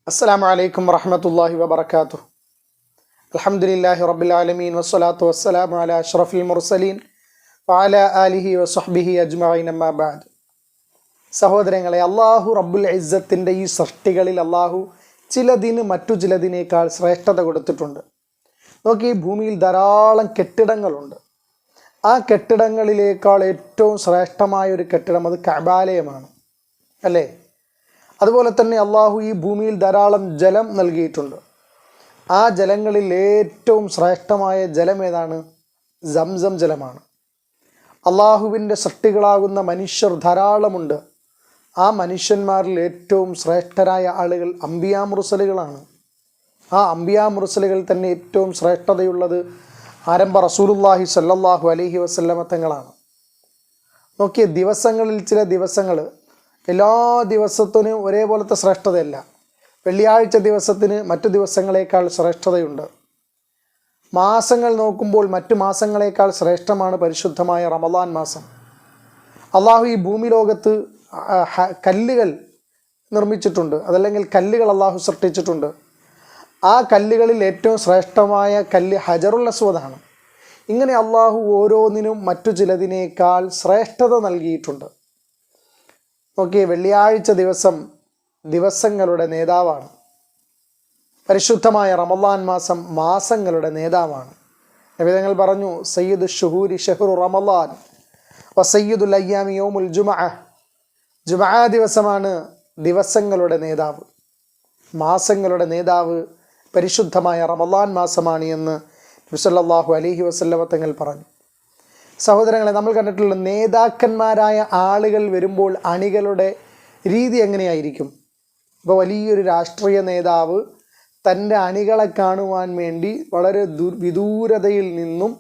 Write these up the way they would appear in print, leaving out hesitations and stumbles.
അസ്സലാമു അലൈക്കും വറഹ്മത്തുള്ളാഹി വബറകാതുഹു. അൽഹംദുലില്ലാഹി റബ്ബിൽ ആലമീൻ വസ്സലാത്തു വസ്സലാമു അലാ അഷ്റഫിൽ മുർസലീൻ വഅലാ ആലിഹി വസ്വഹ്ബിഹി അജ്മഈൻ അമ്മാ ബഅദ്. സഹോദരങ്ങളെ, അല്ലാഹു റബ്ബുൽ ഇസ്സത്തിൻ്റെ ഈ സൃഷ്ടികളിൽ അല്ലാഹു ചിലതിന് മറ്റു ചിലതിനേക്കാൾ ശ്രേഷ്ഠത കൊടുത്തിട്ടുണ്ട്. നോക്കി, ഈ ഭൂമിയിൽ ധാരാളം കെട്ടിടങ്ങളുണ്ട്. ആ കെട്ടിടങ്ങളിലേക്കാൾ ഏറ്റവും ശ്രേഷ്ഠമായ ഒരു കെട്ടിടം അത് കഅബാലയമാണ്, അല്ലേ? അതുപോലെ തന്നെ അള്ളാഹു ഈ ഭൂമിയിൽ ധാരാളം ജലം നൽകിയിട്ടുണ്ട്. ആ ജലങ്ങളിൽ ഏറ്റവും ശ്രേഷ്ഠമായ ജലം ഏതാണ്? സംസം ജലമാണ്. അള്ളാഹുവിൻ്റെ സൃഷ്ടികളാകുന്ന മനുഷ്യർ ധാരാളമുണ്ട്. ആ മനുഷ്യന്മാരിൽ ഏറ്റവും ശ്രേഷ്ഠരായ ആളുകൾ അംബിയാ മുർസലുകളാണ്. ആ അംബിയാ മുർസലുകൾ തന്നെ ഏറ്റവും ശ്രേഷ്ഠതയുള്ളത് ആരംഭ റസൂലുള്ളാഹി സ്വല്ലല്ലാഹു അലൈഹി വസല്ലമ തങ്ങളാണ്. നോക്കിയ, ദിവസങ്ങളിൽ ചില ദിവസങ്ങൾ എല്ലാ ദിവസത്തിനും ഒരേപോലത്തെ ശ്രേഷ്ഠതയല്ല. വെള്ളിയാഴ്ച ദിവസത്തിന് മറ്റു ദിവസങ്ങളേക്കാൾ ശ്രേഷ്ഠതയുണ്ട്. മാസങ്ങൾ നോക്കുമ്പോൾ മറ്റു മാസങ്ങളേക്കാൾ ശ്രേഷ്ഠമാണ് പരിശുദ്ധമായ റമളാൻ മാസം. അള്ളാഹു ഈ ഭൂമി ലോകത്ത് കല്ലുകൾ നിർമ്മിച്ചിട്ടുണ്ട്, അതല്ലെങ്കിൽ കല്ലുകൾ അള്ളാഹു സൃഷ്ടിച്ചിട്ടുണ്ട്. ആ കല്ലുകളിൽ ഏറ്റവും ശ്രേഷ്ഠമായ കല്ല് ഹജറുൽ അസ്വദാണ്. ഇങ്ങനെ അള്ളാഹു ഓരോന്നിനും മറ്റു ചിലതിനേക്കാൾ ശ്രേഷ്ഠത നൽകിയിട്ടുണ്ട്. നോക്കിയേ, വെള്ളിയാഴ്ച ദിവസം ദിവസങ്ങളുടെ നേതാവാണ്. പരിശുദ്ധമായ റമളാൻ മാസം മാസങ്ങളുടെ നേതാവാണ്. നബി തങ്ങൾ പറഞ്ഞു, സയ്യിദു ഷുഹൂരി ഷഹ്റു റമളാൻ വ സയ്യിദുൽ അയ്യാമി യൗമുൽ ജുമഅ. ജുമഅ ദിവസമാണ് ദിവസങ്ങളുടെ നേതാവ്, മാസങ്ങളുടെ നേതാവ് പരിശുദ്ധമായ റമളാൻ മാസമാണ് എന്ന് നബി സല്ലല്ലാഹു അലൈഹി വസല്ലമ തങ്ങൾ പറഞ്ഞു. സഹോദരങ്ങളെ, നമ്മൾ കണ്ടിട്ടുള്ള നേതാക്കന്മാരായ ആളുകൾ വരുമ്പോൾ അണികളുടെ രീതി എങ്ങനെയായിരിക്കും? ഇപ്പോൾ വലിയൊരു രാഷ്ട്രീയ നേതാവ് തൻ്റെ അണികളെ കാണുവാൻ വേണ്ടി വളരെ വിദൂരതയിൽ നിന്നും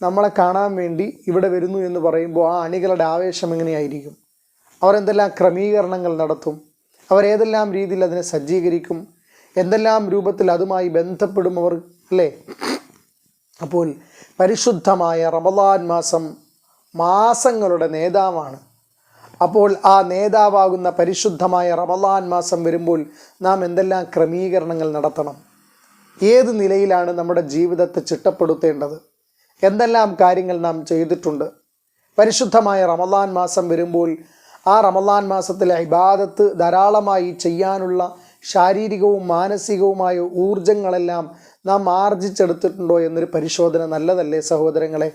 നമ്മളെ കാണാൻ വേണ്ടി ഇവിടെ വരുന്നു എന്ന് പറയുമ്പോൾ ആ അണികളുടെ ആവേശം എങ്ങനെയായിരിക്കും? അവർ എന്തെല്ലാം ക്രമീകരണങ്ങൾ നടത്തും? അവരേതെല്ലാം രീതിയിൽ അതിനെ സജ്ജീകരിക്കും? എന്തെല്ലാം രൂപത്തിൽ അതുമായി ബന്ധപ്പെടും അവർ, അല്ലേ? അപ്പോൾ പരിശുദ്ധമായ റമളാൻ മാസം മാസങ്ങളുടെ നേതാവാണ്. അപ്പോൾ ആ നേതാവാകുന്ന പരിശുദ്ധമായ റമളാൻ മാസം വരുമ്പോൾ നാം എന്തെല്ലാം ക്രമീകരണങ്ങൾ നടത്തണം? ഏത് നിലയിലാണ് നമ്മുടെ ജീവിതത്തെ ചിട്ടപ്പെടുത്തേണ്ടത്? എന്തെല്ലാം കാര്യങ്ങൾ നാം ചെയ്തിട്ടുണ്ട്? പരിശുദ്ധമായ റമളാൻ മാസം വരുമ്പോൾ ആ റമളാൻ മാസത്തിലെ ഇബാദത്ത് ധാരാളമായി ചെയ്യാനുള്ള ശാരീരികവും മാനസികവുമായ ഊർജങ്ങളെല്ലാം നാം ആർജിച്ചെടുത്തിട്ടുണ്ടോ എന്നൊരു പരിശോധന നല്ലതല്ലേ സഹോദരങ്ങളെ?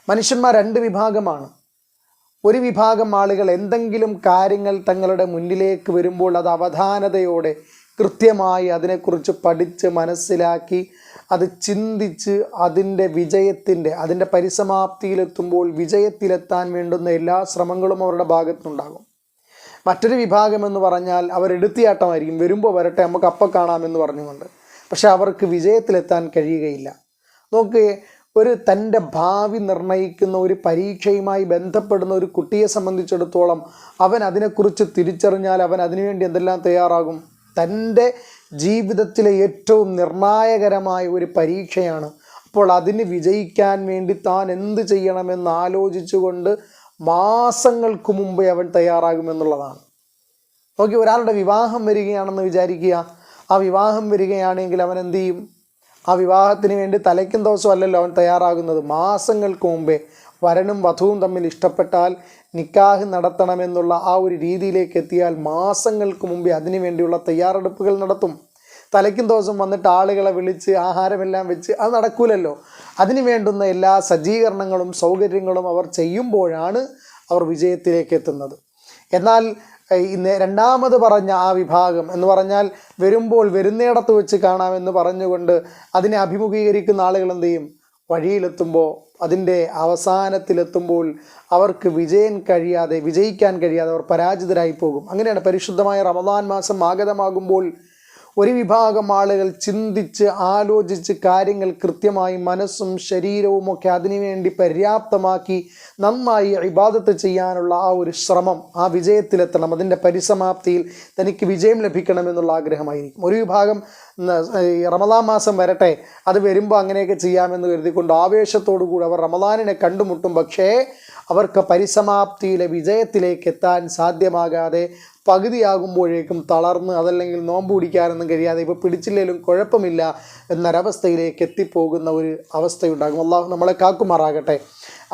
മനുഷ്യന്മാർ രണ്ട് വിഭാഗമാണ്. ഒരു വിഭാഗം ആളുകൾ എന്തെങ്കിലും കാര്യങ്ങൾ തങ്ങളുടെ മുന്നിലേക്ക് വരുമ്പോൾ അത് അവധാനതയോടെ കൃത്യമായി അതിനെക്കുറിച്ച് പഠിച്ച് മനസ്സിലാക്കി അത് ചിന്തിച്ച് അതിൻ്റെ പരിസമാപ്തിയിലെത്തുമ്പോൾ വിജയത്തിലെത്താൻ വേണ്ടുന്ന എല്ലാ ശ്രമങ്ങളും അവരുടെ ഭാഗത്തുനിന്നുണ്ടാകും. മറ്റൊരു വിഭാഗം എന്ന് പറഞ്ഞാൽ അവരെടുത്തിയാട്ടമായിരിക്കും. വരുമ്പോൾ വരട്ടെ, നമുക്ക് അപ്പം കാണാമെന്ന് പറഞ്ഞുകൊണ്ട്. പക്ഷെ അവർക്ക് വിജയത്തിലെത്താൻ കഴിയുകയില്ല. നോക്ക്, തൻ്റെ ഭാവി നിർണ്ണയിക്കുന്ന ഒരു പരീക്ഷയുമായി ബന്ധപ്പെടുന്ന ഒരു കുട്ടിയെ സംബന്ധിച്ചിടത്തോളം അവൻ അതിനെക്കുറിച്ച് തിരിച്ചറിഞ്ഞാൽ അവൻ അതിനുവേണ്ടി എന്തെല്ലാം തയ്യാറാകും? തൻ്റെ ജീവിതത്തിലെ ഏറ്റവും നിർണായകരമായ ഒരു പരീക്ഷയാണ്. അപ്പോൾ അതിന് വിജയിക്കാൻ വേണ്ടി താൻ എന്ത് ചെയ്യണമെന്ന് ആലോചിച്ചുകൊണ്ട് മാസങ്ങൾക്ക് മുമ്പേ അവൻ തയ്യാറാകുമെന്നുള്ളതാണ്. നോക്കി, ഒരാളുടെ വിവാഹം വരികയാണെന്ന് വിചാരിക്കുക. ആ വിവാഹം വരികയാണെങ്കിൽ അവൻ എന്ത് ചെയ്യും? ആ വിവാഹത്തിന് വേണ്ടി തലേക്കും ദിവസം അല്ലല്ലോ അവൻ തയ്യാറാകുന്നത്. മാസങ്ങൾക്ക് മുമ്പേ വരനും വധുവും തമ്മിൽ ഇഷ്ടപ്പെട്ടാൽ നിക്കാഹ് നടത്തണമെന്നുള്ള ആ ഒരു രീതിയിലേക്ക് എത്തിയാൽ മാസങ്ങൾക്ക് മുമ്പേ അതിനു വേണ്ടിയുള്ള തയ്യാറെടുപ്പുകൾ നടത്തും. തലേക്കും ദിവസം വന്നിട്ട് ആളുകളെ വിളിച്ച് ആഹാരമെല്ലാം വെച്ച് അത് നടക്കൂലല്ലോ. അതിനു വേണ്ടുന്ന എല്ലാ സജ്ജീകരണങ്ങളും സൗകര്യങ്ങളും അവർ ചെയ്യുമ്പോഴാണ് അവർ വിജയത്തിലേക്ക് എത്തുന്നത്. എന്നാൽ രണ്ടാമത് പറഞ്ഞ ആ വിഭാഗം എന്ന് പറഞ്ഞാൽ വരുമ്പോൾ വരുന്നിടത്ത് വെച്ച് കാണാമെന്ന് പറഞ്ഞുകൊണ്ട് അതിനെ അഭിമുഖീകരിക്കുന്ന ആളുകൾ എന്ത് ചെയ്യും? വഴിയിലെത്തുമ്പോൾ, അതിൻ്റെ അവസാനത്തിലെത്തുമ്പോൾ അവർക്ക് വിജയിക്കാൻ കഴിയാതെ അവർ പരാജിതരായി പോകും. അങ്ങനെയാണ് പരിശുദ്ധമായ റമളാൻ മാസം ആഗതമാകുമ്പോൾ ഒരു വിഭാഗം ആളുകൾ ചിന്തിച്ച് ആലോചിച്ച് കാര്യങ്ങൾ കൃത്യമായി മനസ്സും ശരീരവും ഒക്കെ അതിനുവേണ്ടി പര്യാപ്തമാക്കി നന്നായി ഇബാദത്ത് ചെയ്യാനുള്ള ആ ഒരു ശ്രമം, ആ വിജയത്തിലെത്തണം, അതിൻ്റെ പരിസമാപ്തിയിൽ തനിക്ക് വിജയം ലഭിക്കണമെന്നുള്ള ആഗ്രഹമായിരിക്കും. ഒരു വിഭാഗം റമളാൻ മാസം വരട്ടെ, അത് വരുമ്പോൾ അങ്ങനെയൊക്കെ ചെയ്യാമെന്ന് കരുതിക്കൊണ്ട് ആവേശത്തോടു കൂടി അവർ റമളാനിനെ കണ്ടുമുട്ടും. പക്ഷേ അവർക്ക് പരിസമാപ്തിയിലെ വിജയത്തിലേക്ക് എത്താൻ സാധ്യമാകാതെ പകുതിയാകുമ്പോഴേക്കും തളർന്ന് അതല്ലെങ്കിൽ നോമ്പ് പിടിക്കാനൊന്നും കഴിയാതെ ഇപ്പോൾ പിടിച്ചില്ലെങ്കിലും കുഴപ്പമില്ല എന്നൊരവസ്ഥയിലേക്ക് എത്തിപ്പോകുന്ന ഒരു അവസ്ഥയുണ്ടാകും. അള്ളാഹു നമ്മളെ കാക്കുമാറാകട്ടെ.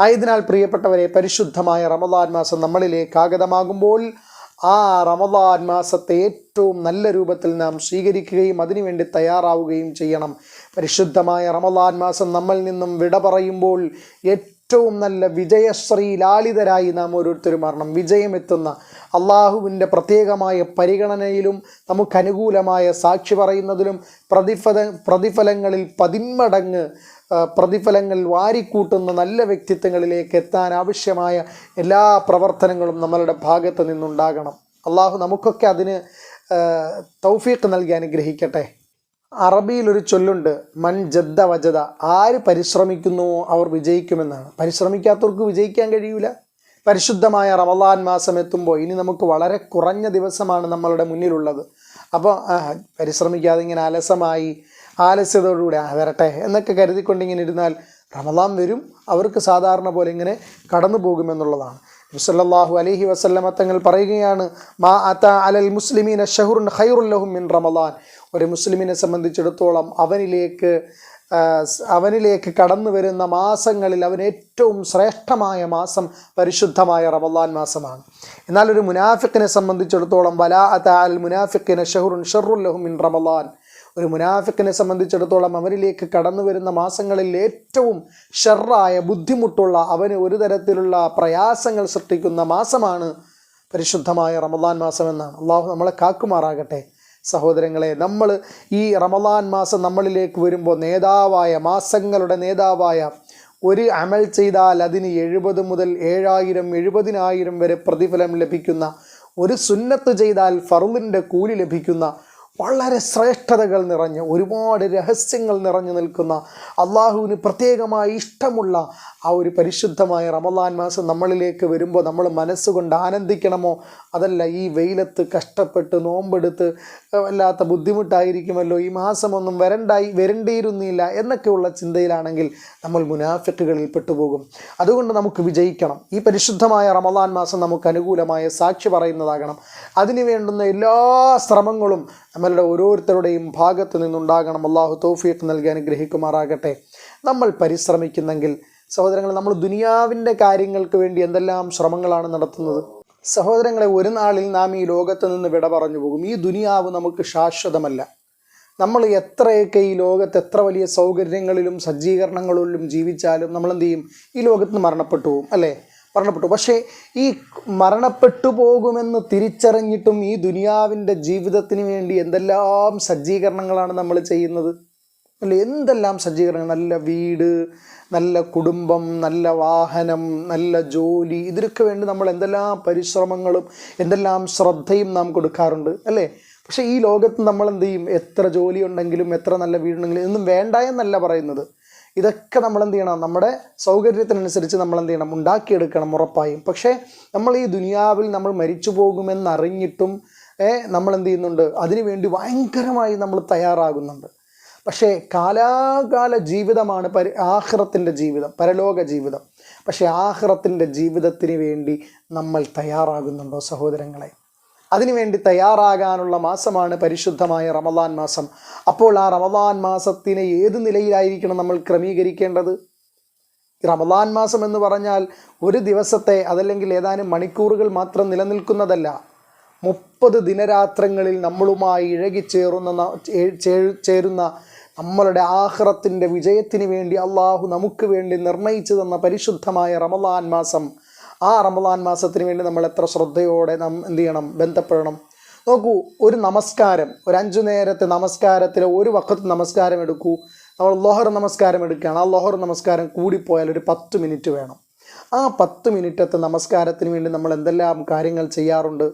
ആയതിനാൽ പ്രിയപ്പെട്ടവരെ, പരിശുദ്ധമായ റമദാൻ മാസം നമ്മളിലേക്ക് ആഗതമാകുമ്പോൾ ആ റമദാൻ മാസത്തെ ഏറ്റവും നല്ല രൂപത്തിൽ നാം സ്വീകരിക്കുകയും അതിനുവേണ്ടി തയ്യാറാവുകയും ചെയ്യണം. പരിശുദ്ധമായ റമദാൻ മാസം നമ്മളിൽ നിന്നും വിട പറയുമ്പോൾ ഏറ്റവും നല്ല വിജയശ്രീ ലാളിതരായി നാം ഓരോരുത്തരും മാറണം. വിജയമെത്തുന്ന അള്ളാഹുവിൻ്റെ പ്രത്യേകമായ പരിഗണനയിലും നമുക്കനുകൂലമായ സാക്ഷി പറയുന്നതിലും പ്രതിഫലങ്ങളിൽ 10 മടങ്ങ് പ്രതിഫലങ്ങൾ വാരിക്കൂട്ടുന്ന നല്ല വ്യക്തിത്വങ്ങളിലേക്ക് എത്താൻ ആവശ്യമായ എല്ലാ പ്രവർത്തനങ്ങളും നമ്മളുടെ ഭാഗത്ത് നിന്നുണ്ടാകണം. അള്ളാഹു നമുക്കൊക്കെ അതിന് തൗഫീഖ് നൽകി അനുഗ്രഹിക്കട്ടെ. അറബിയിലൊരു ചൊല്ലുണ്ട്, മൻ ജദ്ദ വജദ. ആര് പരിശ്രമിക്കുന്നുവോ അവർ വിജയിക്കുമെന്നാണ്. പരിശ്രമിക്കാത്തവർക്ക് വിജയിക്കാൻ കഴിയൂല. പരിശുദ്ധമായ റമദാൻ മാസം എത്തുമ്പോൾ ഇനി നമുക്ക് വളരെ കുറഞ്ഞ ദിവസമാണ് നമ്മളുടെ മുന്നിലുള്ളത്. അപ്പോൾ പരിശ്രമിക്കാതെ ഇങ്ങനെ അലസമായി ആലസ്യതയോടുകൂടി വരട്ടെ എന്നൊക്കെ കരുതിക്കൊണ്ടിങ്ങനെ ഇരുന്നാൽ റമദാൻ വരും, അവർക്ക് സാധാരണ പോലെ ഇങ്ങനെ കടന്നു പോകുമെന്നുള്ളതാണ്. സല്ലല്ലാഹു അലൈഹി വസല്ലമ തങ്ങൾ പറയുകയാണ്, മാ അതാ അലൽ മുസ്ലിമീന ഷഹ്റുൻ ഖൈറുൻ ലഹും മിൻ റമദാൻ. ഒരു മുസ്ലിമിനെ സംബന്ധിച്ചിടത്തോളം അവനിലേക്ക് കടന്നു വരുന്ന മാസങ്ങളിൽ അവന് ഏറ്റവും ശ്രേഷ്ഠമായ മാസം പരിശുദ്ധമായ റമദാൻ മാസമാണ്. എന്നാൽ ഒരു മുനാഫിഖിനെ സംബന്ധിച്ചിടത്തോളം വലാ അതാ അൽ മുനാഫിഖിന ഷഹ്റുൻ ഷർറുൻ ലഹും മിൻ റമദാൻ. ഒരു മുനാഫിഖിനെ സംബന്ധിച്ചിടത്തോളം അവനിലേക്ക് കടന്നു വരുന്ന മാസങ്ങളിൽ ഏറ്റവും ഷർറായ, ബുദ്ധിമുട്ടുള്ള, അവന് ഒരു തരത്തിലുള്ള പ്രയാസങ്ങൾ സൃഷ്ടിക്കുന്ന മാസമാണ് പരിശുദ്ധമായ റമദാൻ മാസം എന്നാണ്. അള്ളാഹു നമ്മളെ കാക്കുമാറാകട്ടെ. സഹോദരങ്ങളെ, നമ്മൾ ഈ റമദാൻ മാസം നമ്മളിലേക്ക് വരുമ്പോൾ മാസങ്ങളുടെ നേതാവായ ഒരു അമൽ ചെയ്താൽ അതിന് 70 മുതൽ 7000 വരെ പ്രതിഫലം ലഭിക്കുന്ന, ഒരു സുന്നത്ത് ചെയ്താൽ ഫർളിൻ്റെ കൂലി ലഭിക്കുന്ന, വളരെ ശ്രേഷ്ഠതകൾ നിറഞ്ഞ, ഒരുപാട് രഹസ്യങ്ങൾ നിറഞ്ഞു നിൽക്കുന്ന, അള്ളാഹുവിന് പ്രത്യേകമായി ഇഷ്ടമുള്ള ആ ഒരു പരിശുദ്ധമായ റമദാൻ മാസം നമ്മളിലേക്ക് വരുമ്പോൾ നമ്മൾ മനസ്സുകൊണ്ട് ആനന്ദിക്കണമോ? അതല്ല ഈ വെയിലത്ത് കഷ്ടപ്പെട്ട് നോമ്പെടുത്ത് വല്ലാത്ത ബുദ്ധിമുട്ടായിരിക്കുമല്ലോ, ഈ മാസമൊന്നും വരണ്ടിയിരുന്നില്ല എന്നൊക്കെയുള്ള ചിന്തയിലാണെങ്കിൽ നമ്മൾ മുനാഫിക്കുകളിൽ പെട്ടുപോകും. അതുകൊണ്ട് നമുക്ക് വിജയിക്കണം. ഈ പരിശുദ്ധമായ റമദാൻ മാസം നമുക്ക് അനുകൂലമായ സാക്ഷി പറയുന്നതാകണം. അതിനു വേണ്ടുന്ന എല്ലാ ശ്രമങ്ങളും നമ്മളുടെ ഓരോരുത്തരുടെയും ഭാഗത്ത് നിന്നുണ്ടാകണം. അള്ളാഹു തൗഫീഖ് നൽകി അനുഗ്രഹിക്കുമാറാകട്ടെ. നമ്മൾ പരിശ്രമിക്കുന്നെങ്കിൽ സഹോദരങ്ങളെ, നമ്മൾ ദുനിയാവിൻ്റെ കാര്യങ്ങൾക്ക് വേണ്ടി എന്തെല്ലാം ശ്രമങ്ങളാണ് നടത്തുന്നത്. സഹോദരങ്ങളെ, ഒരു നാളിൽ നാം ഈ ലോകത്ത് നിന്ന് വിട പറഞ്ഞു പോകും. ഈ ദുനിയാവ് നമുക്ക് ശാശ്വതമല്ല. നമ്മൾ എത്രയൊക്കെ ഈ ലോകത്ത് എത്ര വലിയ സൗകര്യങ്ങളിലും സജ്ജീകരണങ്ങളിലും ജീവിച്ചാലും നമ്മൾ എന്ത് ചെയ്യും? ഈ ലോകത്ത് നിന്ന് മരണപ്പെട്ടു പോകും, അല്ലേ? മരണപ്പെട്ടു. പക്ഷേ ഈ മരണപ്പെട്ടു പോകുമെന്ന് തിരിച്ചറിഞ്ഞിട്ടും ഈ ദുനിയാവിൻ്റെ ജീവിതത്തിന് വേണ്ടി എന്തെല്ലാം സജ്ജീകരണങ്ങളാണ് നമ്മൾ ചെയ്യുന്നത്, അല്ലേ? എന്തെല്ലാം സജ്ജീകരണങ്ങൾ! നല്ല വീട്, നല്ല കുടുംബം, നല്ല വാഹനം, നല്ല ജോലി, ഇതിനൊക്കെ വേണ്ടി നമ്മൾ എന്തെല്ലാം പരിശ്രമങ്ങളും എന്തെല്ലാം ശ്രദ്ധയും നാം കൊടുക്കാറുണ്ട്, അല്ലേ? പക്ഷേ ഈ ലോകത്ത് നമ്മൾ എന്ത് ചെയ്യും? എത്ര ജോലി ഉണ്ടെങ്കിലും എത്ര നല്ല വീടുണ്ടെങ്കിലും ഇതൊന്നും വേണ്ട എന്നല്ല പറയുന്നത്. ഇതൊക്കെ നമ്മൾ എന്ത് ചെയ്യണം? നമ്മുടെ സൗകര്യത്തിനനുസരിച്ച് നമ്മൾ എന്ത് ചെയ്യണം? ഉണ്ടാക്കിയെടുക്കണം, ഉറപ്പായും. പക്ഷേ നമ്മൾ ഈ ദുനിയാവിൽ നമ്മൾ മരിച്ചു പോകുമെന്നറിഞ്ഞിട്ടും നമ്മൾ എന്ത് ചെയ്യുന്നുണ്ട്? അതിനുവേണ്ടി ഭയങ്കരമായി നമ്മൾ തയ്യാറാകുന്നുണ്ട്. പക്ഷേ കാലാകാല ജീവിതമാണ് ആഖിറത്തിൻ്റെ ജീവിതം, പരലോക ജീവിതം. പക്ഷേ ആഖിറത്തിൻ്റെ ജീവിതത്തിന് വേണ്ടി നമ്മൾ തയ്യാറാകുന്നുണ്ടോ സഹോദരങ്ങളെ? അതിനുവേണ്ടി തയ്യാറാകാനുള്ള മാസമാണ് പരിശുദ്ധമായ റമദാൻ മാസം. അപ്പോൾ ആ റമദാൻ മാസത്തിനെ ഏത് നിലയിലായിരിക്കണം നമ്മൾ ക്രമീകരിക്കേണ്ടത്? റമദാൻ മാസം എന്ന് പറഞ്ഞാൽ ഒരു ദിവസത്തെ അതല്ലെങ്കിൽ ഏതാനും മണിക്കൂറുകൾ മാത്രം നിലനിൽക്കുന്നതല്ല. 30 ദിനരാത്രങ്ങളിൽ നമ്മളുമായി ചേരുന്ന നമ്മളുടെ ആഖിറത്തിൻ്റെ വിജയത്തിന് വേണ്ടി അള്ളാഹു നമുക്ക് വേണ്ടി നിർണയിച്ചു തന്ന പരിശുദ്ധമായ റമദാൻ മാസം. ആ റമദാൻ മാസത്തിന് വേണ്ടി നമ്മൾ എത്ര ശ്രദ്ധയോടെ നാം എന്ത് ചെയ്യണം? ബന്ധപ്പെടണം. നോക്കൂ, ഒരു നമസ്കാരം, ഒരു 5 നേരത്തെ നമസ്കാരത്തിൽ ഒരു വഖത്ത് നമസ്കാരം എടുക്കൂ. നമ്മൾ ലൊഹർ നമസ്കാരം എടുക്കുകയാണ്. ആ ലൊഹർ നമസ്കാരം കൂടിപ്പോയാൽ ഒരു 10 മിനിറ്റ് വേണം. ആ 10 മിനിറ്റത്തെ നമസ്കാരത്തിന് വേണ്ടി നമ്മൾ എന്തെല്ലാം കാര്യങ്ങൾ ചെയ്യാറുണ്ട്?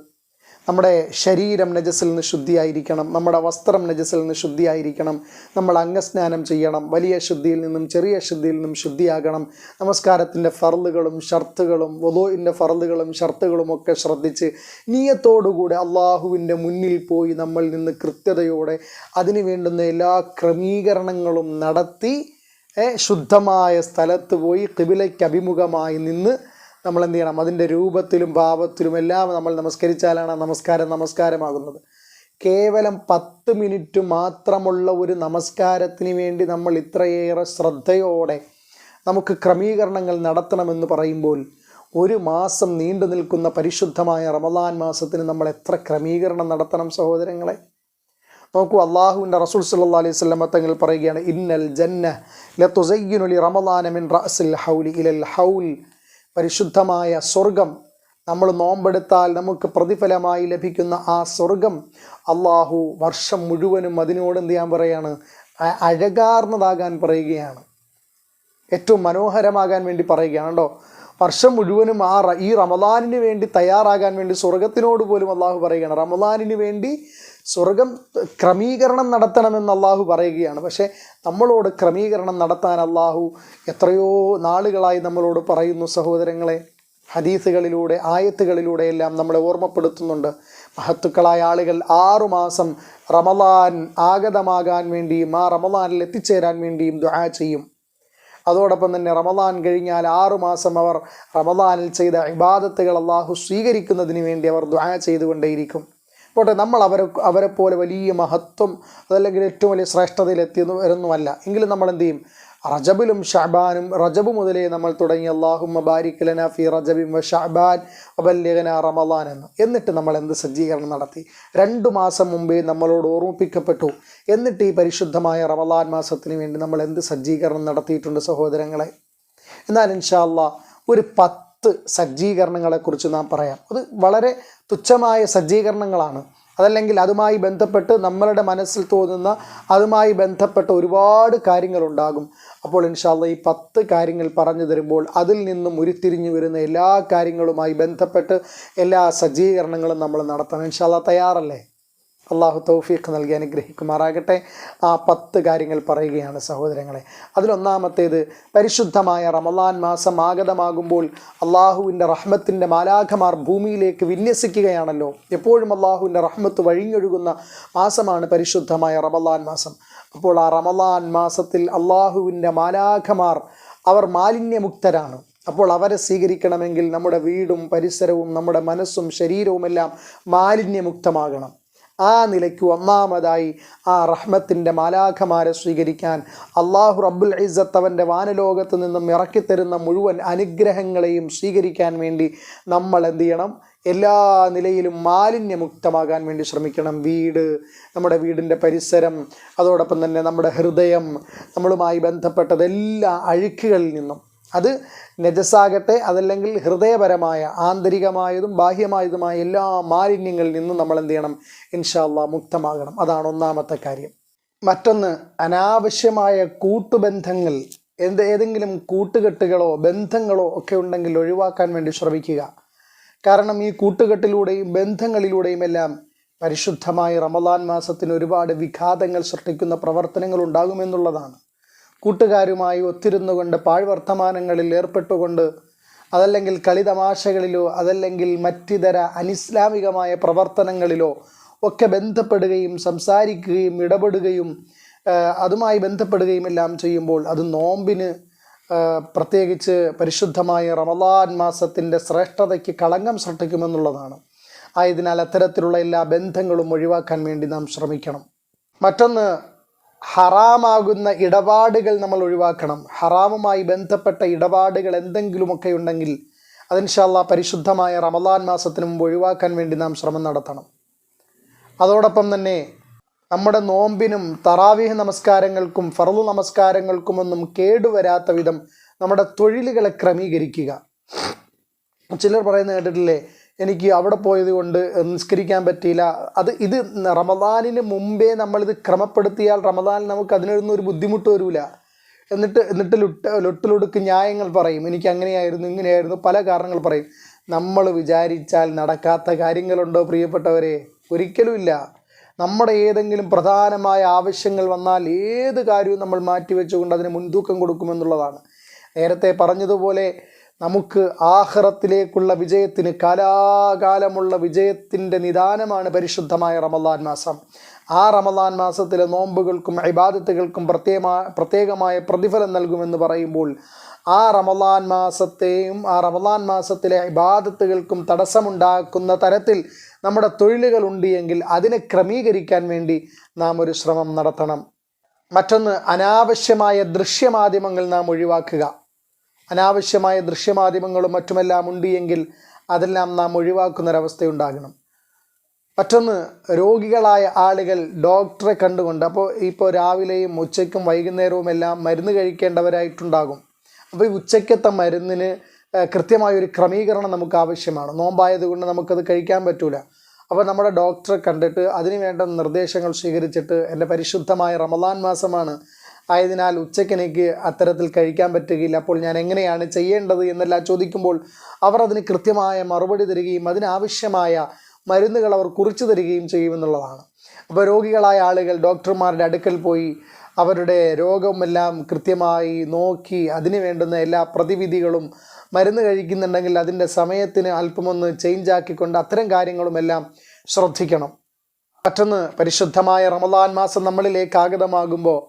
നമ്മുടെ ശരീരം നജസിൽ നിന്ന് ശുദ്ധിയായിരിക്കണം, നമ്മുടെ വസ്ത്രം നജസിൽ നിന്ന് ശുദ്ധിയായിരിക്കണം, നമ്മൾ അംഗസ്നാനം ചെയ്യണം, വലിയ ശുദ്ധിയിൽ നിന്നും ചെറിയ ശുദ്ധിയിൽ നിന്നും ശുദ്ധിയാകണം. നമസ്കാരത്തിൻ്റെ ഫർളുകളും ഷർത്തുകളും വുളൂഇൻ്റെ ഫർളുകളും ഷർത്തുകളും ഒക്കെ ശ്രദ്ധിച്ച് നിയ്യത്തോടുകൂടെ അള്ളാഹുവിൻ്റെ മുന്നിൽ പോയി നമ്മൾ നിന്ന് കൃത്യതയോടെ അതിന് വേണ്ടുന്ന എല്ലാ ക്രമീകരണങ്ങളും നടത്തി ശുദ്ധമായ സ്ഥലത്ത് പോയി ഖിബിലയ്ക്ക് അഭിമുഖമായി നിന്ന് നമ്മൾ എന്ത് ചെയ്യണം? അതിൻ്റെ രൂപത്തിലും ഭാവത്തിലും എല്ലാം നമ്മൾ നമസ്കരിച്ചാലാണ് നമസ്കാരമാകുന്നത്. കേവലം 10 മിനിറ്റ് മാത്രമുള്ള ഒരു നമസ്കാരത്തിന് വേണ്ടി നമ്മൾ ഇത്രയേറെ ശ്രദ്ധയോടെ നമുക്ക് ക്രമീകരണങ്ങൾ നടത്തണമെന്ന് പറയുമ്പോൾ, ഒരു മാസം നീണ്ടു നിൽക്കുന്ന പരിശുദ്ധമായ റമദാൻ മാസത്തിന് നമ്മൾ എത്ര ക്രമീകരണം നടത്തണം സഹോദരങ്ങളെ. നോക്കൂ, അള്ളാഹുവിൻ്റെ റസൂൽ സല്ലല്ലാഹു അലൈഹി വസല്ലം തങ്ങൾ പറയുകയാണ്, ഇന്നൽ ജന്ന ലതുസയ്യിനു ലി റമദാന മിൻ റഅസിൽ ഹൗലി ഇലൽ ഹൗൽ. പരിശുദ്ധമായ സ്വർഗം നമ്മൾ നോമ്പെടുത്താൽ നമുക്ക് പ്രതിഫലമായി ലഭിക്കുന്ന ആ സ്വർഗം അള്ളാഹു വർഷം മുഴുവനും അതിനോട് എന്ത് ചെയ്യാൻ പറയാണ്? അഴകാർന്നതാകാൻ പറയുകയാണ്, ഏറ്റവും മനോഹരമാകാൻ വേണ്ടി പറയുകയാണ് കേട്ടോ. വർഷം മുഴുവനും ഈ റമദാനിന് വേണ്ടി തയ്യാറാകാൻ വേണ്ടി സ്വർഗത്തിനോട് പോലും അള്ളാഹു പറയുകയാണ്, റമദാനിന് വേണ്ടി സ്വർഗം ക്രമീകരണം നടത്തണമെന്ന് അള്ളാഹു പറയുകയാണ്. പക്ഷേ നമ്മളോട് ക്രമീകരണം നടത്താൻ അള്ളാഹു എത്രയോ നാളുകളായി നമ്മളോട് പറയുന്നു സഹോദരങ്ങളെ. ഹദീസുകളിലൂടെ ആയത്തുകളിലൂടെ എല്ലാം നമ്മളെ ഓർമ്മപ്പെടുത്തുന്നുണ്ട്. മഹത്തുക്കളായ ആളുകൾ 6 മാസം റമദാൻ ആഗതമാകാൻ വേണ്ടിയും ആ റമദാനിൽ എത്തിച്ചേരാൻ വേണ്ടിയും ദുആ ചെയ്യും. അതോടൊപ്പം തന്നെ റമദാൻ കഴിഞ്ഞാൽ 6 മാസം അവർ റമദാനിൽ ചെയ്ത ഇബാദത്തുകൾ അള്ളാഹു സ്വീകരിക്കുന്നതിന് വേണ്ടി അവർ ദുആ ചെയ്തുകൊണ്ടേയിരിക്കും. പോട്ടെ, നമ്മൾ അവരെ പോലെ വലിയ മഹത്വം അതല്ലെങ്കിൽ ഏറ്റവും വലിയ ശ്രേഷ്ഠതയിലെത്തിയെന്നൊന്നുമല്ല. എങ്കിലും നമ്മൾ എന്ത് ചെയ്യും? റജബിലും ഷഅബാനും, റജബ് മുതലേ നമ്മൾ തുടങ്ങി അല്ലാഹുമ്മ ബാരിക് ലനാ ഫീ റജബിൻ വ ഷഅബാൻ വബല്ലിഗ്നാ റമളാൻ എന്നിട്ട് നമ്മൾ എന്ത് സജ്ജീകരണം നടത്തി? 2 മാസം മുമ്പേ നമ്മളോട് ഓർമ്മിപ്പിക്കപ്പെട്ടു. എന്നിട്ട് ഈ പരിശുദ്ധമായ റമളാൻ മാസത്തിന് വേണ്ടി നമ്മൾ എന്ത് സജ്ജീകരണം നടത്തിയിട്ടുണ്ട് സഹോദരങ്ങളെ? എന്നാൽ ഇൻഷാ അല്ലാഹ് ഒരു 10 സജ്ജീകരണങ്ങളെക്കുറിച്ച് നാം പറയാം. അത് വളരെ തുച്ഛമായ സജ്ജീകരണങ്ങളാണ്. അതല്ലെങ്കിൽ അതുമായി ബന്ധപ്പെട്ട് നമ്മളുടെ മനസ്സിൽ തോന്നുന്ന അതുമായി ബന്ധപ്പെട്ട ഒരുപാട് കാര്യങ്ങളുണ്ടാകും. അപ്പോൾ ഇൻഷാ അല്ലാഹ് ഈ 10 കാര്യങ്ങൾ പറഞ്ഞു തരുമ്പോൾ അതിൽ നിന്നും ഉരുത്തിരിഞ്ഞു വരുന്ന എല്ലാ കാര്യങ്ങളുമായി ബന്ധപ്പെട്ട് എല്ലാ സജ്ജീകരണങ്ങളും നമ്മൾ നടത്തണം. ഇൻഷാ അല്ലാഹ് തയ്യാറല്ലേ? അള്ളാഹു തൗഫീഖ് നൽകി അനുഗ്രഹിക്കുമാറാകട്ടെ. ആ 10 കാര്യങ്ങൾ പറയുകയാണ് സഹോദരങ്ങളെ. അതിലൊന്നാമത്തേത്, പരിശുദ്ധമായ റമളാൻ മാസം ആഗതമാകുമ്പോൾ അള്ളാഹുവിൻ്റെ റഹ്മത്തിൻ്റെ മാലാഖമാർ ഭൂമിയിലേക്ക് വിന്യസിക്കുകയാണല്ലോ. എപ്പോഴും അള്ളാഹുവിൻ്റെ റഹ്മത്ത് വഴിഞ്ഞൊഴുകുന്ന മാസമാണ് പരിശുദ്ധമായ റമളാൻ മാസം. അപ്പോൾ ആ റമളാൻ മാസത്തിൽ അള്ളാഹുവിൻ്റെ മാലാഖമാർ അവർ മാലിന്യമുക്തരാണ്. അപ്പോൾ അവരെ സ്വീകരിക്കണമെങ്കിൽ നമ്മുടെ വീടും പരിസരവും നമ്മുടെ മനസ്സും ശരീരവുമെല്ലാം മാലിന്യമുക്തമാകണം. ആ നിലയ്ക്ക് ഒന്നാമതായി ആ റഹ്മത്തിൻ്റെ മാലാഖമാരെ സ്വീകരിക്കാൻ അള്ളാഹു റബ്ബുൽ ഇസ്സത്ത് അവൻ്റെ വാനലോകത്ത് നിന്നും ഇറക്കിത്തരുന്ന മുഴുവൻ അനുഗ്രഹങ്ങളെയും സ്വീകരിക്കാൻ വേണ്ടി നമ്മൾ എന്ത് ചെയ്യണം? എല്ലാ നിലയിലും മാലിന്യമുക്തമാകാൻ വേണ്ടി ശ്രമിക്കണം. വീട്, നമ്മുടെ വീടിൻ്റെ പരിസരം, അതോടൊപ്പം തന്നെ നമ്മുടെ ഹൃദയം, നമ്മളുമായി ബന്ധപ്പെട്ടതെല്ലാ അഴുക്കുകളിൽ നിന്നും, അത് നജസാകട്ടെ അതല്ലെങ്കിൽ ഹൃദയപരമായ ആന്തരികമായതും ബാഹ്യമായതുമായ എല്ലാ മാലിന്യങ്ങളിൽ നിന്നും നമ്മൾ എന്ത് ചെയ്യണം? ഇൻഷാ അല്ലാഹ് മുക്തമാകണം. അതാണ് ഒന്നാമത്തെ കാര്യം. മറ്റൊന്ന്, അനാവശ്യമായ കൂട്ടുബന്ധങ്ങൾ, ഏതെങ്കിലും കൂട്ടുകെട്ടുകളോ ബന്ധങ്ങളോ ഒക്കെ ഉണ്ടെങ്കിൽ ഒഴിവാക്കാൻ വേണ്ടി ശ്രമിക്കുക. കാരണം ഈ കൂട്ടുകെട്ടിലൂടെയും ബന്ധങ്ങളിലൂടെയും എല്ലാം പരിശുദ്ധമായ റമളാൻ മാസത്തിന് ഒരുപാട് വിഘാതങ്ങൾ സൃഷ്ടിക്കുന്ന പ്രവർത്തനങ്ങൾ ഉണ്ടാകുമെന്നുള്ളതാണ്. കൂട്ടുകാരുമായി ഒത്തിരുന്നുകൊണ്ട് പാഴ്വർത്തമാനങ്ങളിൽ ഏർപ്പെട്ടുകൊണ്ട്, അതല്ലെങ്കിൽ കളിതമാശകളിലോ അതല്ലെങ്കിൽ മറ്റിതര അനിസ്ലാമികമായ പ്രവർത്തനങ്ങളിലോ ഒക്കെ ബന്ധപ്പെടുകയും സംസാരിക്കുകയും ഇടപെടുകയും അതുമായി ബന്ധപ്പെടുകയും എല്ലാം ചെയ്യുമ്പോൾ അത് നോമ്പിന്, പ്രത്യേകിച്ച് പരിശുദ്ധമായ റമളാൻ മാസത്തിൻ്റെ ശ്രേഷ്ഠതയ്ക്ക് കളങ്കം സൃഷ്ടിക്കുമെന്നുള്ളതാണ്. ആയതിനാൽ അത്തരത്തിലുള്ള എല്ലാ ബന്ധങ്ങളും ഒഴിവാക്കാൻ വേണ്ടി നാം ശ്രമിക്കണം. മറ്റൊന്ന്, ഹറാമാകുന്ന ഇടപാടുകൾ നമ്മൾ ഒഴിവാക്കണം. ഹറാമുമായി ബന്ധപ്പെട്ട ഇടപാടുകൾ എന്തെങ്കിലുമൊക്കെ ഉണ്ടെങ്കിൽ അത് ഇൻഷാ അല്ലാഹ് പരിശുദ്ധമായ റമളാൻ മാസത്തിന് മുമ്പ് ഒഴിവാക്കാൻ വേണ്ടി നാം ശ്രമം നടത്തണം. അതോടൊപ്പം തന്നെ നമ്മുടെ നോമ്പിനും തറാവീഹ് നമസ്കാരങ്ങൾക്കും ഫർള് നമസ്കാരങ്ങൾക്കുമൊന്നും കേടുവരാത്ത വിധം നമ്മുടെ തൊഴിലുകളെ ക്രമീകരിക്കുക. ചിലർ പറയുന്നത് കേട്ടിട്ടില്ലേ, എനിക്ക് അവിടെ പോയത് കൊണ്ട് നിസ്കരിക്കാൻ പറ്റിയില്ല. ഇത് റമളാനിന് മുമ്പേ നമ്മളിത് ക്രമപ്പെടുത്തിയാൽ റമളാനിൽ നമുക്ക് അതിനൊന്നും ഒരു ബുദ്ധിമുട്ട് വരില്ല. എന്നിട്ട് ലൊട്ടിലൊടുക്ക് ന്യായങ്ങൾ പറയും, എനിക്ക് അങ്ങനെയായിരുന്നു ഇങ്ങനെയായിരുന്നു, പല കാരണങ്ങൾ പറയും. നമ്മൾ വിചാരിച്ചാൽ നടക്കാത്ത കാര്യങ്ങളുണ്ടോ പ്രിയപ്പെട്ടവരെ? ഒരിക്കലുമില്ല. നമ്മുടെ ഏതെങ്കിലും പ്രധാനമായ ആവശ്യങ്ങൾ വന്നാൽ ഏത് കാര്യവും നമ്മൾ മാറ്റിവെച്ചുകൊണ്ട് അതിന് മുൻതൂക്കം കൊടുക്കുമെന്നുള്ളതാണ്. നേരത്തെ പറഞ്ഞതുപോലെ നമുക്ക് ആഖിറത്തിലേക്കുള്ള വിജയത്തിന്, കാലാകാലമുള്ള വിജയത്തിൻ്റെ നിദാനമാണ് പരിശുദ്ധമായ റമളാൻ മാസം. ആ റമളാൻ മാസത്തിലെ നോമ്പുകൾക്കും ഇബാദത്തുകൾക്കും പ്രത്യേകമായ പ്രതിഫലം നൽകുമെന്ന് പറയുമ്പോൾ ആ റമളാൻ മാസത്തെയും ആ റമളാൻ മാസത്തിലെ ഇബാദത്തുകൾക്കും തടസ്സമുണ്ടാക്കുന്ന തരത്തിൽ നമ്മുടെ തൊഴിലുകൾ ഉണ്ട് എങ്കിൽ അതിനെ ക്രമീകരിക്കാൻ വേണ്ടി നാം ഒരു ശ്രമം നടത്തണം. മറ്റൊന്ന്, അനാവശ്യമായ ദൃശ്യമാധ്യമങ്ങൾ നാം ഒഴിവാക്കുക. അനാവശ്യമായ ദൃശ്യമാധ്യമങ്ങളും മറ്റുമെല്ലാം ഉണ്ട് എങ്കിൽ അതെല്ലാം നാം ഒഴിവാക്കുന്നൊരവസ്ഥയുണ്ടാകണം. മറ്റൊന്ന്, രോഗികളായ ആളുകൾ ഡോക്ടറെ കണ്ടുകൊണ്ട്, ഇപ്പോൾ രാവിലെയും ഉച്ചയ്ക്കും വൈകുന്നേരവും എല്ലാം മരുന്ന് കഴിക്കേണ്ടവരായിട്ടുണ്ടാകും. അപ്പോൾ ഈ ഉച്ചയ്ക്കത്തെ മരുന്നിന് കൃത്യമായൊരു ക്രമീകരണം നമുക്ക് ആവശ്യമാണ്. നോമ്പായതുകൊണ്ട് നമുക്കത് കഴിക്കാൻ പറ്റൂല. അപ്പോൾ നമ്മുടെ ഡോക്ടറെ കണ്ടിട്ട് അതിന് വേണ്ട നിർദ്ദേശങ്ങൾ സ്വീകരിച്ചിട്ട്, എൻ്റെ പരിശുദ്ധമായ റമളാൻ മാസമാണ്, ആയതിനാൽ ഉച്ചയ്ക്ക് എനിക്ക് അത്തരത്തിൽ കഴിക്കാൻ പറ്റുകയില്ല, അപ്പോൾ ഞാൻ എങ്ങനെയാണ് ചെയ്യേണ്ടത് എന്നെല്ലാം ചോദിക്കുമ്പോൾ അവർ അതിന് കൃത്യമായ മറുപടി തരികയും അതിനാവശ്യമായ മരുന്നുകൾ അവർ കുറിച്ചു തരികയും ചെയ്യുമെന്നുള്ളതാണ്. അപ്പോൾ രോഗികളായ ആളുകൾ ഡോക്ടർമാരുടെ അടുക്കൽ പോയി അവരുടെ രോഗമെല്ലാം കൃത്യമായി നോക്കി അതിന് വേണ്ടുന്ന എല്ലാ പ്രതിവിധികളും, മരുന്ന് കഴിക്കുന്നുണ്ടെങ്കിൽ അതിൻ്റെ സമയത്തിന് അല്പമൊന്ന് ചേഞ്ച് ആക്കിക്കൊണ്ട് അത്തരം കാര്യങ്ങളുമെല്ലാം ശ്രദ്ധിക്കണം. മറ്റൊന്ന്, പരിശുദ്ധമായ റമളാൻ മാസം നമ്മളിലേക്ക് ആഗതമാകുമ്പോൾ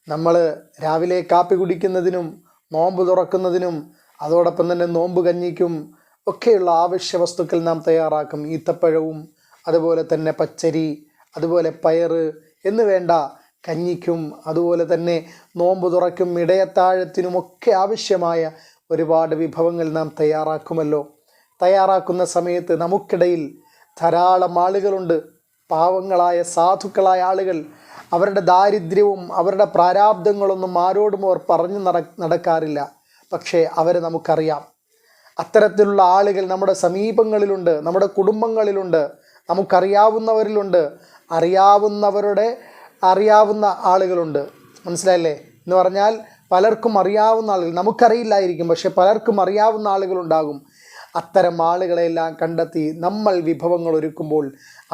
നമ്മൾ രാവിലെ കാപ്പി കുടിക്കുന്നതിനും നോമ്പ് തുറക്കുന്നതിനും അതോടൊപ്പം തന്നെ നോമ്പ് കഞ്ഞിക്കും ഒക്കെയുള്ള ആവശ്യ വസ്തുക്കൾ നാം തയ്യാറാക്കും. ഈത്തപ്പഴവും അതുപോലെ തന്നെ പച്ചരി, അതുപോലെ പയറ് എന്ന് വേണ്ട കഞ്ഞിക്കും അതുപോലെ തന്നെ നോമ്പ് തുറക്കും ഇടയത്താഴത്തിനുമൊക്കെ ആവശ്യമായ ഒരുപാട് വിഭവങ്ങൾ നാം തയ്യാറാക്കുമല്ലോ. തയ്യാറാക്കുന്ന സമയത്ത് നമുക്കിടയിൽ ധാരാളം ആളുകളുണ്ട്, പാവങ്ങളായ സാധുക്കളായ ആളുകൾ. അവരുടെ ദാരിദ്ര്യവും അവരുടെ പ്രാരാബ്ദങ്ങളൊന്നും ആരോടും അവർ പറഞ്ഞു നടക്കാറില്ല. പക്ഷേ അവരെ നമുക്കറിയാം. അത്തരത്തിലുള്ള ആളുകൾ നമ്മുടെ സമീപങ്ങളിലുണ്ട്, നമ്മുടെ കുടുംബങ്ങളിലുണ്ട്, നമുക്കറിയാവുന്നവരിലുണ്ട്, അറിയാവുന്ന ആളുകളുണ്ട്. മനസ്സിലായില്ലേ? എന്ന് പറഞ്ഞാൽ പലർക്കും അറിയാവുന്ന ആളുകൾ, നമുക്കറിയില്ലായിരിക്കും, പക്ഷെ പലർക്കും അറിയാവുന്ന ആളുകളുണ്ടാകും. അത്തരം ആളുകളെല്ലാം കണ്ടെത്തി നമ്മൾ വിഭവങ്ങൾ ഒരുക്കുമ്പോൾ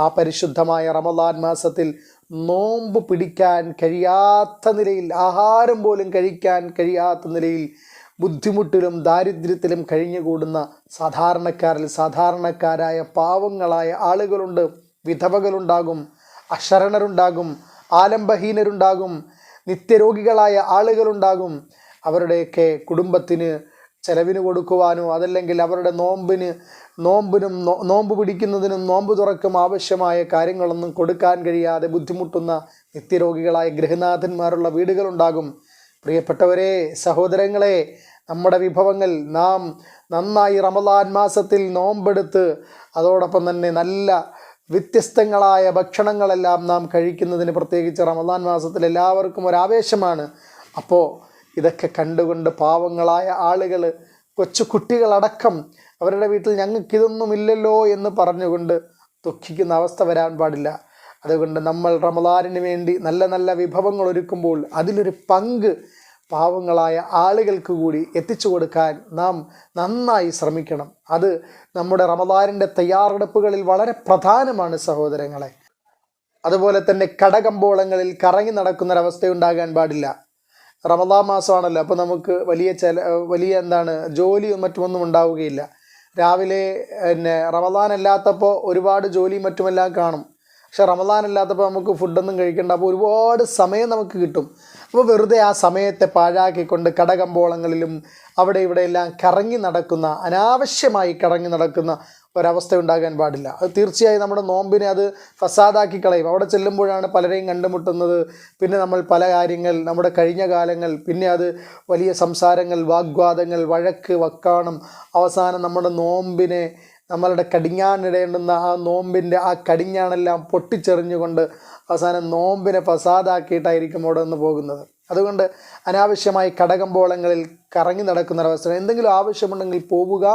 ആ പരിശുദ്ധമായ റമളാൻ മാസത്തിൽ നോമ്പ് പിടിക്കാൻ കഴിയാത്ത നിലയിൽ, ആഹാരം പോലും കഴിക്കാൻ കഴിയാത്ത നിലയിൽ ബുദ്ധിമുട്ടിലും ദാരിദ്ര്യത്തിലും കഴിഞ്ഞുകൂടുന്ന സാധാരണക്കാരായ പാവങ്ങളായ ആളുകളുണ്ട്. വിധവകളുണ്ടാകും, അശരണരുണ്ടാകും, ആലംബഹീനരുണ്ടാകും, നിത്യരോഗികളായ ആളുകളുണ്ടാകും. അവരുടെയൊക്കെ കുടുംബത്തിന് ചെലവിന് കൊടുക്കുവാനോ അതല്ലെങ്കിൽ അവരുടെ നോമ്പിനും നോമ്പ് പിടിക്കുന്നതിനും നോമ്പ് തുറക്കും ആവശ്യമായ കാര്യങ്ങളൊന്നും കൊടുക്കാൻ കഴിയാതെ ബുദ്ധിമുട്ടുന്ന നിത്യരോഗികളായ ഗൃഹനാഥന്മാരുള്ള വീടുകളുണ്ടാകും. പ്രിയപ്പെട്ടവരെ, സഹോദരങ്ങളെ, നമ്മുടെ വിഭവങ്ങൾ നാം നന്നായി റമളാൻ മാസത്തിൽ നോമ്പെടുത്ത് അതോടൊപ്പം തന്നെ നല്ല വ്യത്യസ്തങ്ങളായ ഭക്ഷണങ്ങളെല്ലാം നാം കഴിക്കുന്നതിന്, പ്രത്യേകിച്ച് റമളാൻ മാസത്തിൽ എല്ലാവർക്കും ഒരാവേശമാണ്. അപ്പോൾ ഇതൊക്കെ കണ്ടുകൊണ്ട് പാവങ്ങളായ ആളുകൾ, കൊച്ചു കുട്ടികളടക്കം അവരുടെ വീട്ടിൽ ഞങ്ങൾക്കിതൊന്നുമില്ലല്ലോ എന്ന് പറഞ്ഞുകൊണ്ട് ദുഃഖിക്കുന്ന അവസ്ഥ വരാൻ പാടില്ല. അതുകൊണ്ട് നമ്മൾ റമളാനിന് വേണ്ടി നല്ല നല്ല വിഭവങ്ങൾ ഒരുക്കുമ്പോൾ അതിലൊരു പങ്ക് പാവങ്ങളായ ആളുകൾക്ക് കൂടി എത്തിച്ചു കൊടുക്കാൻ നാം നന്നായി ശ്രമിക്കണം. അത് നമ്മുടെ റമളാനിൻ്റെ തയ്യാറെടുപ്പുകളിൽ വളരെ പ്രധാനമാണ് സഹോദരങ്ങളെ. അതുപോലെ തന്നെ കടകമ്പോളങ്ങളിൽ കറങ്ങി നടക്കുന്നൊരവസ്ഥയുണ്ടാകാൻ പാടില്ല. റമളാൻ മാസമാണല്ലോ, അപ്പോൾ നമുക്ക് വലിയ ജോലിയും മറ്റുമൊന്നും ഉണ്ടാവുകയില്ല. രാവിലെ റമളാൻ അല്ലാത്തപ്പോൾ ഒരുപാട് ജോലിയും മറ്റുമെല്ലാം കാണും. പക്ഷെ റമളാൻ അല്ലാത്തപ്പോൾ നമുക്ക് ഫുഡൊന്നും കഴിക്കേണ്ട, അപ്പോൾ ഒരുപാട് സമയം നമുക്ക് കിട്ടും. അപ്പോൾ വെറുതെ ആ സമയത്തെ പാഴാക്കിക്കൊണ്ട് കടകമ്പോളങ്ങളിലും അവിടെ ഇവിടെയെല്ലാം അനാവശ്യമായി കറങ്ങി നടക്കുന്ന ഒരവസ്ഥ ഉണ്ടാകാൻ പാടില്ല. അത് തീർച്ചയായും നമ്മുടെ നോമ്പിനെ അത് ഫസാദാക്കി കളയും. അവിടെ ചെല്ലുമ്പോഴാണ് പലരെയും കണ്ടുമുട്ടുന്നത്. പിന്നെ നമ്മൾ പല കാര്യങ്ങൾ, നമ്മുടെ കഴിഞ്ഞ കാലങ്ങൾ, പിന്നെ അത് വലിയ സംസാരങ്ങൾ, വാഗ്വാദങ്ങൾ, വഴക്ക്, വക്കാണം, അവസാനം നമ്മുടെ നോമ്പിനെ, നമ്മളുടെ കടിഞ്ഞാണിടേണ്ടുന്ന ആ നോമ്പിൻ്റെ ആ കടിഞ്ഞാണെല്ലാം പൊട്ടിച്ചെറിഞ്ഞുകൊണ്ട് അവസാനം നോമ്പിനെ ഫസാദാക്കിയിട്ടായിരിക്കും അവിടെ നിന്ന് പോകുന്നത്. അതുകൊണ്ട് അനാവശ്യമായി കടകമ്പോളങ്ങളിൽ കറങ്ങി നടക്കുന്നൊരവസ്ഥ. എന്തെങ്കിലും ആവശ്യമുണ്ടെങ്കിൽ പോവുക,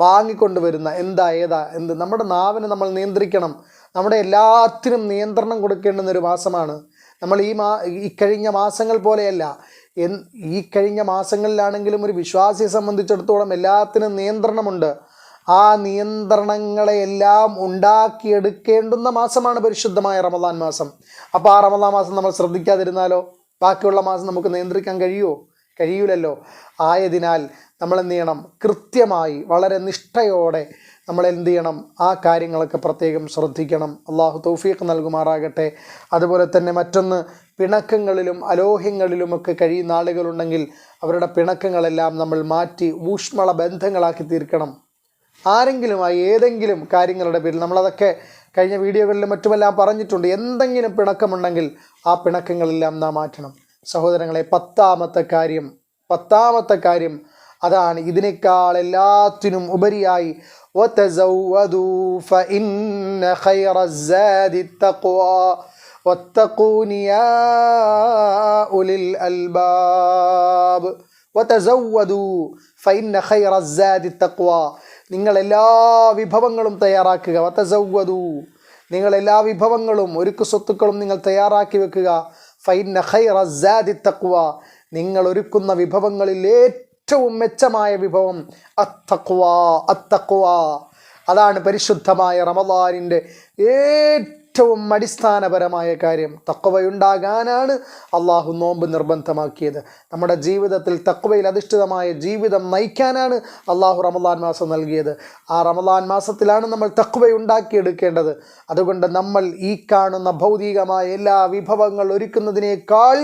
വാങ്ങിക്കൊണ്ട് വരുന്ന എന്ത് നമ്മുടെ നാവിനെ നമ്മൾ നിയന്ത്രിക്കണം. നമ്മുടെ എല്ലാത്തിനും നിയന്ത്രണം കൊടുക്കേണ്ടുന്നൊരു മാസമാണ്. നമ്മൾ ഈ കഴിഞ്ഞ മാസങ്ങൾ പോലെയല്ല. ഈ കഴിഞ്ഞ മാസങ്ങളിലാണെങ്കിലും ഒരു വിശ്വാസിയെ സംബന്ധിച്ചിടത്തോളം എല്ലാത്തിനും നിയന്ത്രണമുണ്ട്. ആ നിയന്ത്രണങ്ങളെയെല്ലാം ഉണ്ടാക്കിയെടുക്കേണ്ടുന്ന മാസമാണ് പരിശുദ്ധമായ റമളാൻ മാസം. അപ്പോൾ ആ റമളാൻ മാസം നമ്മൾ ശ്രദ്ധിക്കാതിരുന്നാലോ ബാക്കിയുള്ള മാസം നമുക്ക് നിയന്ത്രിക്കാൻ കഴിയൂലല്ലോ. ആയതിനാൽ നമ്മൾ എന്ത് ചെയ്യണം? കൃത്യമായി വളരെ നിഷ്ഠയോടെ നമ്മൾ എന്ത് ചെയ്യണം? ആ കാര്യങ്ങളൊക്കെ പ്രത്യേകം ശ്രദ്ധിക്കണം. അള്ളാഹു തൗഫീഖ് നൽകുമാറാകട്ടെ. അതുപോലെ തന്നെ മറ്റൊന്ന്, പിണക്കങ്ങളിലും അലോഹ്യങ്ങളിലുമൊക്കെ കഴിയുന്ന ആളുകളുണ്ടെങ്കിൽ അവരുടെ പിണക്കങ്ങളെല്ലാം നമ്മൾ മാറ്റി ഊഷ്മള ബന്ധങ്ങളാക്കി തീർക്കണം. ആരെങ്കിലുമായി ഏതെങ്കിലും കാര്യങ്ങളുടെ പേരിൽ നമ്മളതൊക്കെ കഴിഞ്ഞ വീഡിയോകളിലും മറ്റുമെല്ലാം പറഞ്ഞിട്ടുണ്ട്. എന്തെങ്കിലും പിണക്കമുണ്ടെങ്കിൽ ആ പിണക്കങ്ങളെല്ലാം നാം മാറ്റണം. സഹോദരങ്ങളെ, പത്താമത്തെ കാര്യം അതാണ്. ഇതിനേക്കാൾ എല്ലാത്തിനും ഉപരിയായി വതസവ്വദൂ ഫഇന്ന ഖൈറസ്സാദി തഖ്വാ വത്തഖൂനി യാ ഉലിൽ അൽബാബ്. വതസവ്വദൂ ഫഇന്ന ഖൈറസ്സാദി തഖ്വാ. നിങ്ങൾ എല്ലാ വിഭവങ്ങളും തയ്യാറാക്കുക. വതസവ്വദൂ, നിങ്ങൾ എല്ലാ വിഭവങ്ങളും ഒരുക്കു സ്വത്തുക്കളും നിങ്ങൾ തയ്യാറാക്കി വെക്കുക. ഫഇന്ന ഖൈറസ്സാദി തഖ്വാ, നിങ്ങൾ ഒരുക്കുന്ന വിഭവങ്ങളിൽ ഏറ്റവും മെച്ചമായ വിഭവം അത്തഖ്വാ. അതാണ് പരിശുദ്ധമായ റമളാനിൻ്റെ ഏറ്റവും അടിസ്ഥാനപരമായ കാര്യം. തഖ്വയുണ്ടാകാനാണ് അള്ളാഹു നോമ്പ് നിർബന്ധമാക്കിയത്. നമ്മുടെ ജീവിതത്തിൽ തഖ്വയിൽ അധിഷ്ഠിതമായ ജീവിതം നയിക്കാനാണ് അള്ളാഹു റമളാൻ മാസം നൽകിയത്. ആ റമളാൻ മാസത്തിലാണ് നമ്മൾ തഖ്വയുണ്ടാക്കിയെടുക്കേണ്ടത്. അതുകൊണ്ട് നമ്മൾ ഈ കാണുന്ന ഭൗതികമായ എല്ലാ വിഭവങ്ങൾ ഒരുക്കുന്നതിനേക്കാൾ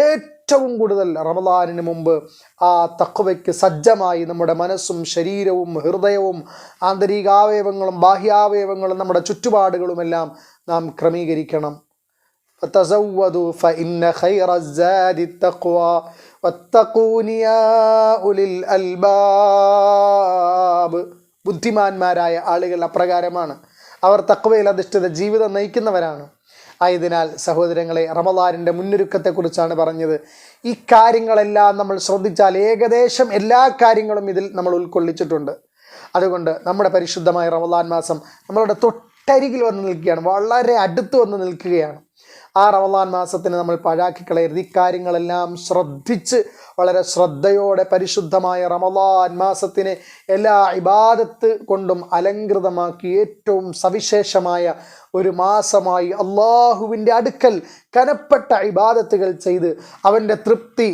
ഏറ്റവും കൂടുതൽ റമളാനിന് മുമ്പ് ആ തഖ്വയ്ക്ക് സജ്ജമായി നമ്മുടെ മനസ്സും ശരീരവും ഹൃദയവും ആന്തരികാവയവങ്ങളും ബാഹ്യാവയവങ്ങളും നമ്മുടെ ചുറ്റുപാടുകളുമെല്ലാം നാം ക്രമീകരിക്കണം. ഫതസവ്വദൂ ഫഇന്ന ഖൈറസ്സാദി തഖ്വാ വത്തഖൂനി യാ ഉലിൽ അൽബാബ്. ബുദ്ധിമാന്മാരായ ആളുകൾ അപ്രകാരമാണ്. അവർ തഖ്വയിൽ അധിഷ്ഠിത ജീവിതം നയിക്കുന്നവരാണ്. ആയതിനാൽ സഹോദരങ്ങളെ, റമളാനിൻ്റെ മുന്നൊരുക്കത്തെക്കുറിച്ചാണ് പറഞ്ഞത്. ഈ കാര്യങ്ങളെല്ലാം നമ്മൾ ശ്രദ്ധിച്ചാൽ ഏകദേശം എല്ലാ കാര്യങ്ങളും ഇതിൽ നമ്മൾ ഉൾക്കൊള്ളിച്ചിട്ടുണ്ട്. അതുകൊണ്ട് നമ്മുടെ പരിശുദ്ധമായ റമളാൻ മാസം നമ്മളുടെ തൊട്ടരികിൽ വന്ന് നിൽക്കുകയാണ്, വളരെ അടുത്ത് വന്ന് നിൽക്കുകയാണ്. ആ റമളാൻ മാസത്തിന് നമ്മൾ പാഴാക്കി കളയരുത്. ഈ കാര്യങ്ങളെല്ലാം ശ്രദ്ധിച്ച് വളരെ ശ്രദ്ധയോടെ പരിശുദ്ധമായ റമളാൻ മാസത്തിനെ എല്ലാ ഇബാദത്ത് കൊണ്ടും അലങ്കൃതമാക്കി ഏറ്റവും സവിശേഷമായ ഒരു മാസമായി അള്ളാഹുവിൻ്റെ അടുക്കൽ കനപ്പെട്ട ഇബാദത്തുകൾ ചെയ്ത് അവൻ്റെ തൃപ്തി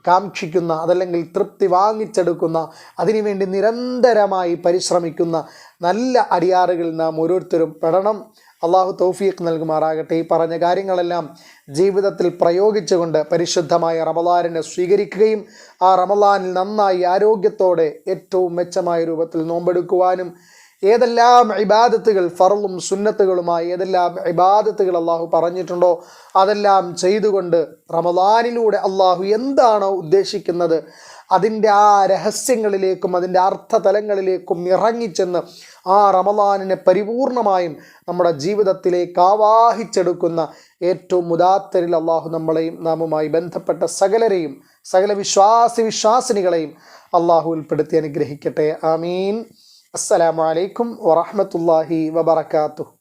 കാക്ഷിക്കുന്ന, അതല്ലെങ്കിൽ തൃപ്തി വാങ്ങിച്ചെടുക്കുന്ന, അതിനുവേണ്ടി നിരന്തരമായി പരിശ്രമിക്കുന്ന നല്ല അടിയാറുകൾ നാം ഓരോരുത്തരും പെടണം. അള്ളാഹു തൗഫീഖ് നൽകുമാറാകട്ടെ. ഈ പറഞ്ഞ കാര്യങ്ങളെല്ലാം ജീവിതത്തിൽ പ്രയോഗിച്ചുകൊണ്ട് പരിശുദ്ധമായ റമളാനിനെ സ്വീകരിക്കുകയും ആ റമളാനിൽ നന്നായി ആരോഗ്യത്തോടെ ഏറ്റവും മെച്ചമായ രൂപത്തിൽ നോമ്പെടുക്കുവാനും ഏതെല്ലാം ഇബാദത്തുകൾ ഫർളും സുന്നത്തുകളുമായി ഏതെല്ലാം ഇബാദത്തുകൾ അള്ളാഹു പറഞ്ഞിട്ടുണ്ടോ അതെല്ലാം ചെയ്തുകൊണ്ട് റമളാനിലൂടെ അള്ളാഹു എന്താണോ ഉദ്ദേശിക്കുന്നത് അതിൻ്റെ ആ രഹസ്യങ്ങളിലേക്കും അതിൻ്റെ അർത്ഥതലങ്ങളിലേക്കും ഇറങ്ങിച്ചെന്ന് ആ റമളാനിനെ പരിപൂർണമായും നമ്മുടെ ജീവിതത്തിലേക്ക് ആവാഹിച്ചെടുക്കുന്ന ഏറ്റവും മുദാത്തരിൽ അള്ളാഹു നമ്മളെയും നാമുമായി ബന്ധപ്പെട്ട സകലരെയും സകല വിശ്വാസിനികളെയും അള്ളാഹു ഉൾപ്പെടുത്തി അനുഗ്രഹിക്കട്ടെ. ആമീൻ. അസ്സലാമു അലൈക്കും വറഹ്മത്തുള്ളാഹി വബറകാതുഹു.